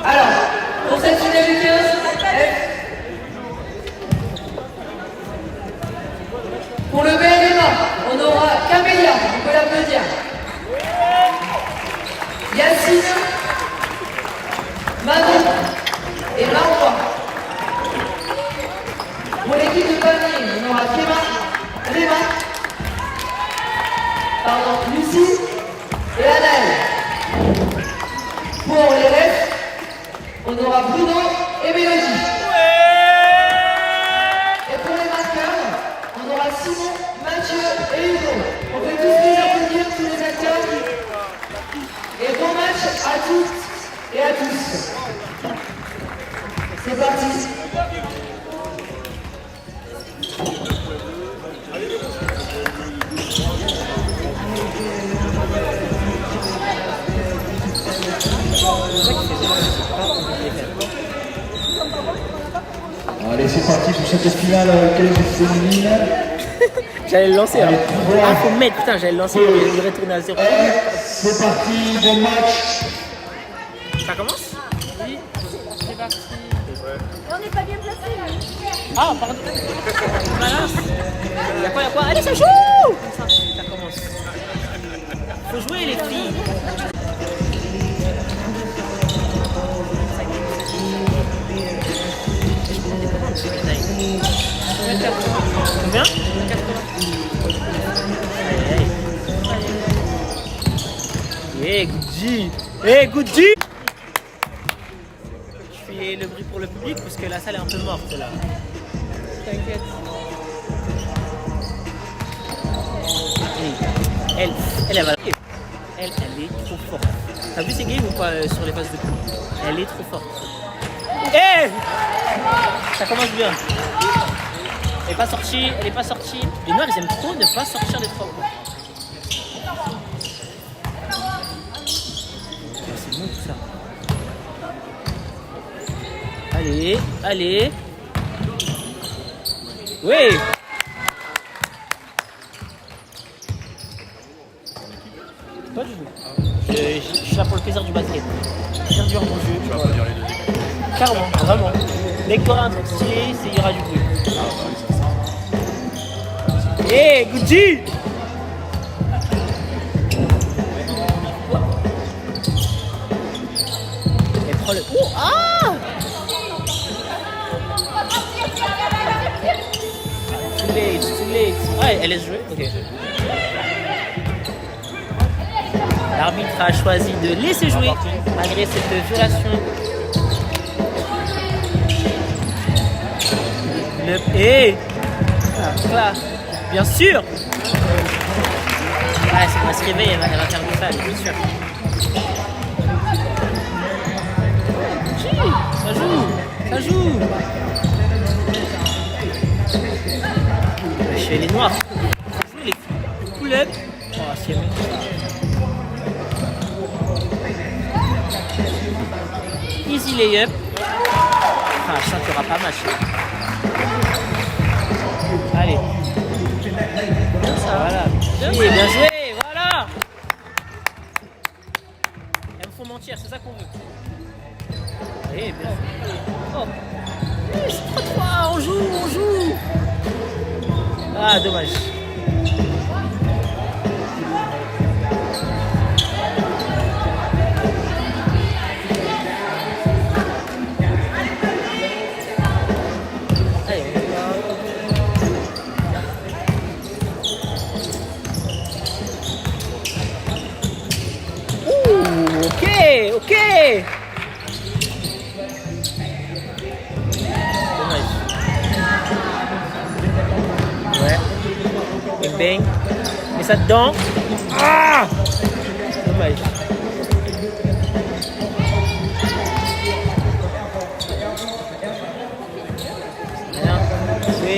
Alors, pour cette finale du 15, pour le BNMA, on aura Camélia, on peut l'applaudir. Yacine, Manon et Marois. Pour l'équipe de famille, on aura Réma, Lucie et Anaël. Pour les refs, on aura Bruno et Mélodie. Et pour les marqueurs, on aura Simon, Mathieu et Hugo. On peut tous les applaudir, tous les acteurs. Et bon match à toutes et à tous. C'est parti. Allez, c'est parti pour cette finale féminine. J'allais le lancer. Allez, voilà. Ah, faut mettre, putain, j'allais le lancer, il retourner à 0. C'est parti, bon match. Ça commence? Oui, c'est parti. On n'est pas bien placé. Ah, pardon. Voilà. Y'a quoi? Allez, ça joue! Ça commence. Faut jouer, les filles. Combien? 80. Hey, Goody! Hey, Goody! Je fais le bruit pour le public parce que la salle est un peu morte là. T'inquiète. Elle va. Elle est trop forte. T'as vu ces games ou pas sur les phases de coup? Elle est trop forte. Hey! Ça commence bien. Elle est pas sortie. Les noirs, ils aiment trop ne pas sortir des 3 points. C'est bon tout ça. Allez. Oui! Pas du tout. Je suis là pour le plaisir du basket. Plaisir du hors-jeu. Tu vas pas dire les deux équipes. Carrément, vraiment. Dès que tu auras un truc stylé, il y aura du bruit. Hey, Gucci! Elle prend le... Oh, ah! Too late. Ouais, elle laisse jouer, ok. L'arbitre a choisi de laisser jouer malgré cette violation. Hey! Là. Bien sûr! Ah, si elle va se réveiller, elle va faire du fall, bien sûr. Ça joue! Je fais les noirs. Jouer les pull-up. Oh, c'est bon. Easy layup. Ah, je sens qu'il n'y aura pas match. Allez. Voilà. Bien joué, voilà. Elles me font mentir, c'est ça qu'on veut. Allez, bien joué. Oh. C'est trop fort, on joue. Ah, dommage. Ok. Dommage. Ouais. Bang bang. Mets ça dedans. Ah! Dommage. Bien. Joué.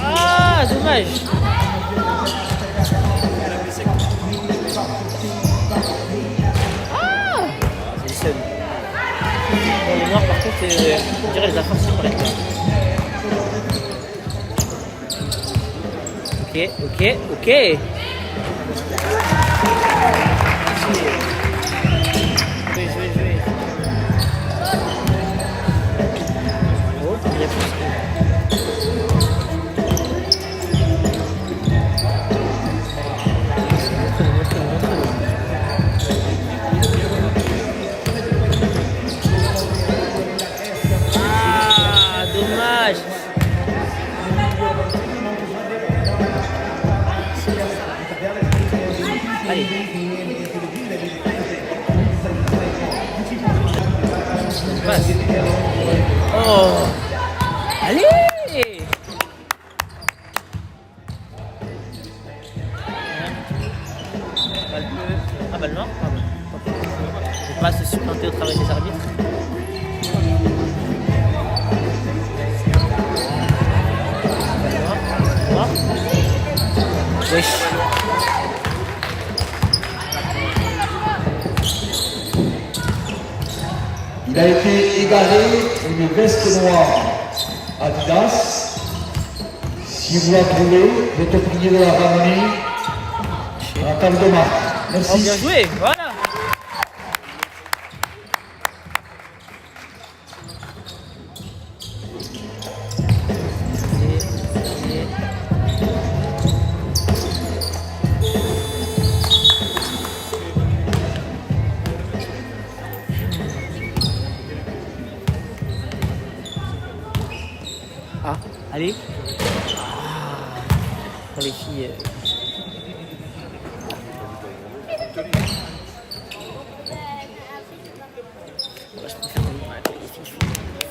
Ah! Dommage. Les noirs par contre, on dirait les a forcés pour être là. Ok. Allez. Passe. Oh. Allez. Balle noire. Je ne vais pas se supplanter au travail des arbitres. Wesh. Il a été égaré, une veste noire Adidas. Si vous la trouvez, je te prie de la ramener à la table de marque. Oh, Merci. bien joué, voilà. Ah, allez. Ah, pour les filles. Moi, je préfère les filles.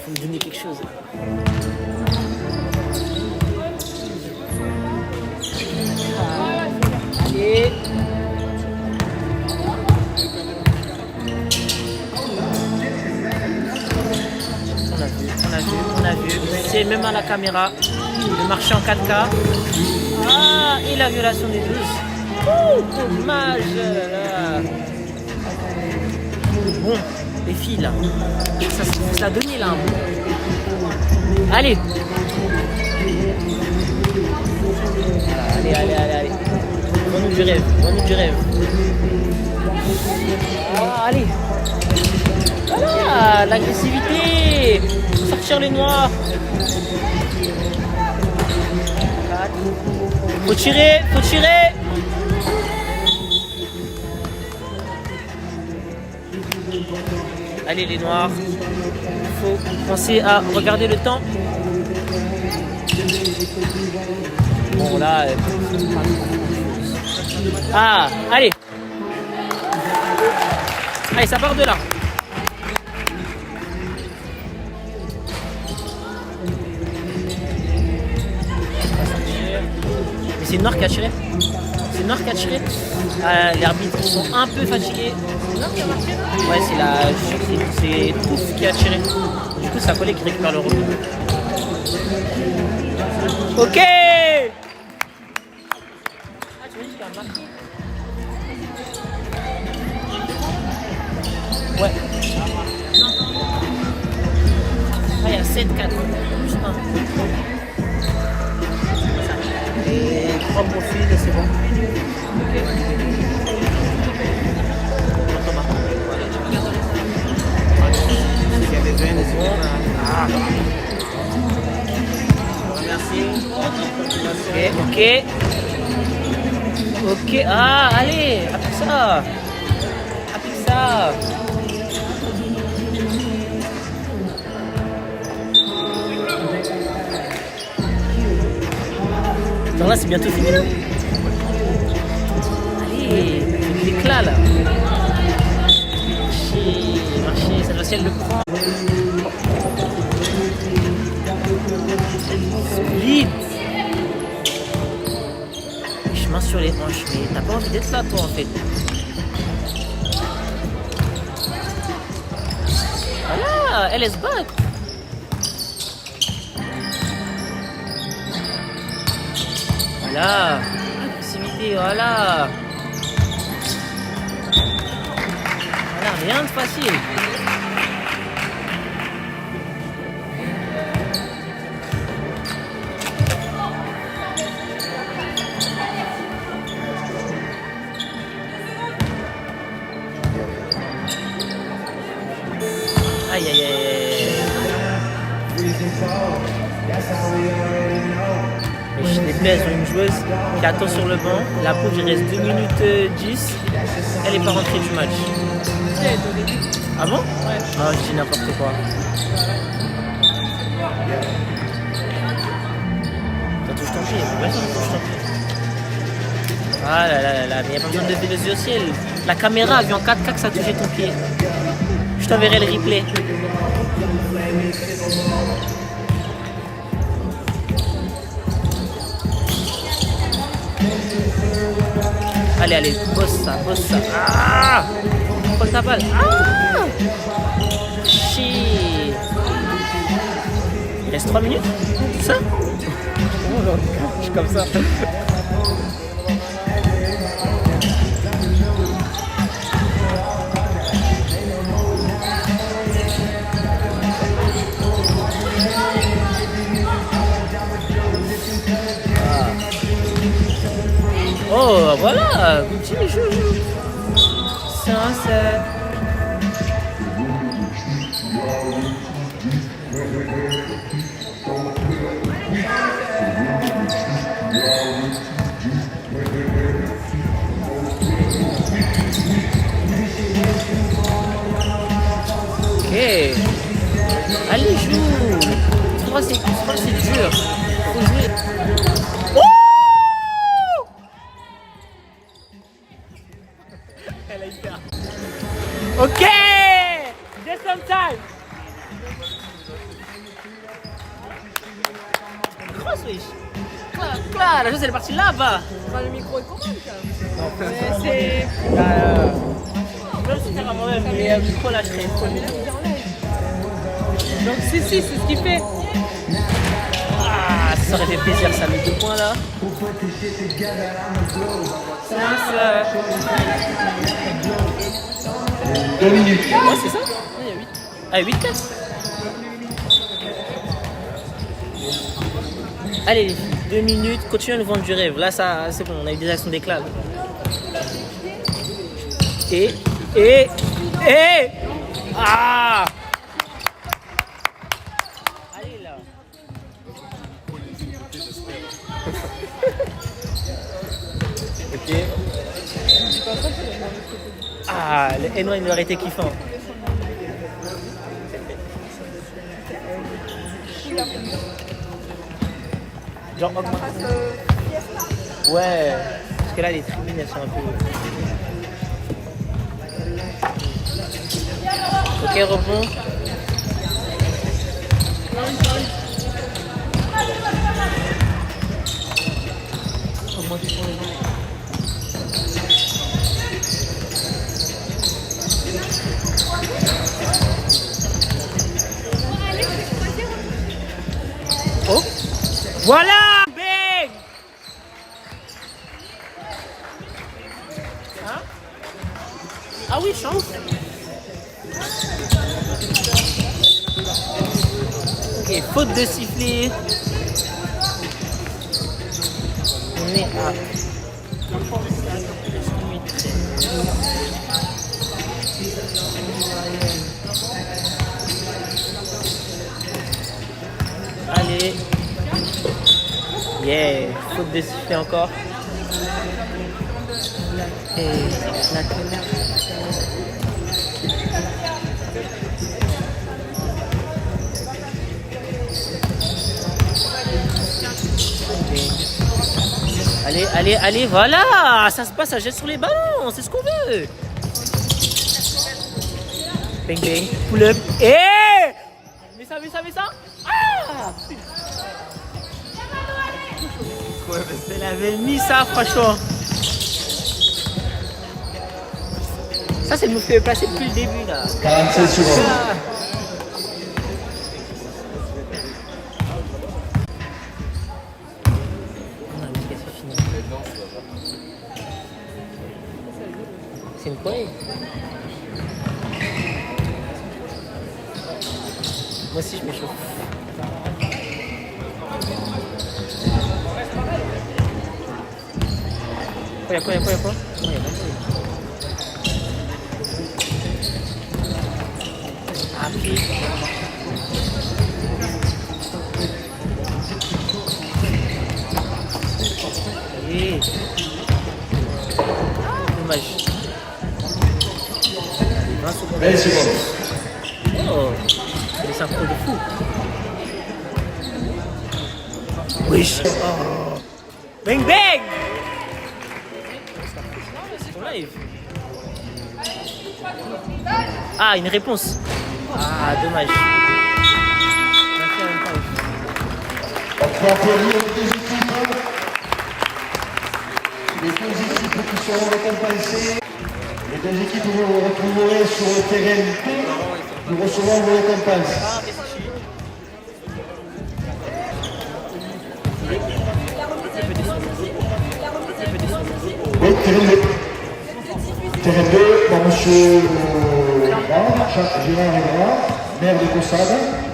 Faut me donner quelque chose. Ah, allez. On a vu. C'est même à la caméra. Le marché en 4K. Ah, et la violation des 12. Ouh, dommage. Là. Bon, les filles là. Ça a donné là. Allez. Allez. Vends-nous du rêve. Ah, allez. Voilà, l'agressivité. Sortir les noirs. Faut tirer. Allez les noirs. Faut penser à regarder le temps. Bon là. Ah, allez. Allez, ça part de là. C'est Noir qui a tiré. Les arbitres sont un peu fatigués. C'est Noir qui a marqué. Ouais, c'est Touf qui a tiré. Du coup, c'est un collègue qui récupère le rebond. Ok. Ah, tu veux dire qu'il y a un marqué. Ouais. Ah, il y a 7-4. Juste un. Et 3 profils, c'est bon. Ok. Il y a des veines, c'est bon. Ah. Merci. Ok. Ah, allez, applique ça. Donc là, c'est bientôt fini. Allez, l'éclat là. Marcher, cette fois-ci elle le prend. Solide. Chemin sur les hanches, mais t'as pas envie d'être là toi en fait. Voilà, elle se bat. Voilà, agressivité, voilà, rien de facile. Aïe. Je déplaise une joueuse qui attend sur le banc. La pauvre, il reste 2 minutes 10. Elle n'est pas rentrée du match. Ah bon? Ouais. Ah, je dis n'importe quoi. T'as touché ton pied? Ouais, t'as touché ton pied. Ah là là là là, mais il n'y a pas besoin de lever les yeux au ciel. La caméra a vu en 4K que ça a touché ton pied. Je t'enverrai le replay. Allez, allez, bosse ça, bosse ça. Ah, prends ta balle. Ah, shit. Il reste 3 minutes, c'est ça? Je suis comme ça. Oh, voilà, petit joujou. Sunset. Ok. Allez, joue. C'est dur. Faut jouer. Oh! Elle a hyper. Ok! Just some time! Cross, wesh! Claire, la chose elle est partie là-bas! Enfin, le micro est commande quand même. Mais c'est. Je peux aussi faire à moi-même, mais le micro là je serais trop nul. Donc, si, c'est ce qu'il fait. Ah, ça aurait fait plaisir ça, mes 2 points là. Ça. 2 minutes. Ouais, c'est ça? Il y a 8. Ah, 8-4. Allez, les filles, 2 minutes, continuez à nous vendre du rêve. Là, ça, c'est bon, on a eu des actions d'éclat. Et. Ah! Allez là. Ok. Ah, le N1 il aurait été kiffant. Genre augmente. Ouais, parce que là les tribunes elles sont un peu. Ok, rebond. Oh, voilà! Big! Hein? Ah oui, chance! Ok, faute de sifflet. On est à. Allez. Yeah, faute de sifflet encore. Et la colère. Allez, allez, allez, voilà! Ça se passe, ça jette sur les ballons, c'est ce qu'on veut! Bang bang, pull up, et mais ça! Ah! Elle avait mis ça, franchement! Ça, c'est le move que je placer depuis le début, là! 47 secondes. C'est une poêle. Moi aussi je m'échauffe. Y'a quoi? Non, y'a pas de Ah, puis. Allez. Dommage. 20 secondes. Oh, c'est des synchros de fou. Wesh. Oh. Bang bang. five. Ah, une réponse. Ah, dommage. On a fait un five. On peut applaudir les deux équipes. Les deux équipes qui seront récompensées. Les deux équipes vous vous retrouverez sur le terrain P. Nous recevons vos récompenses. Oui, terrain 2. Terrain 2, par monsieur Gérard Gérard, maire de Caussade.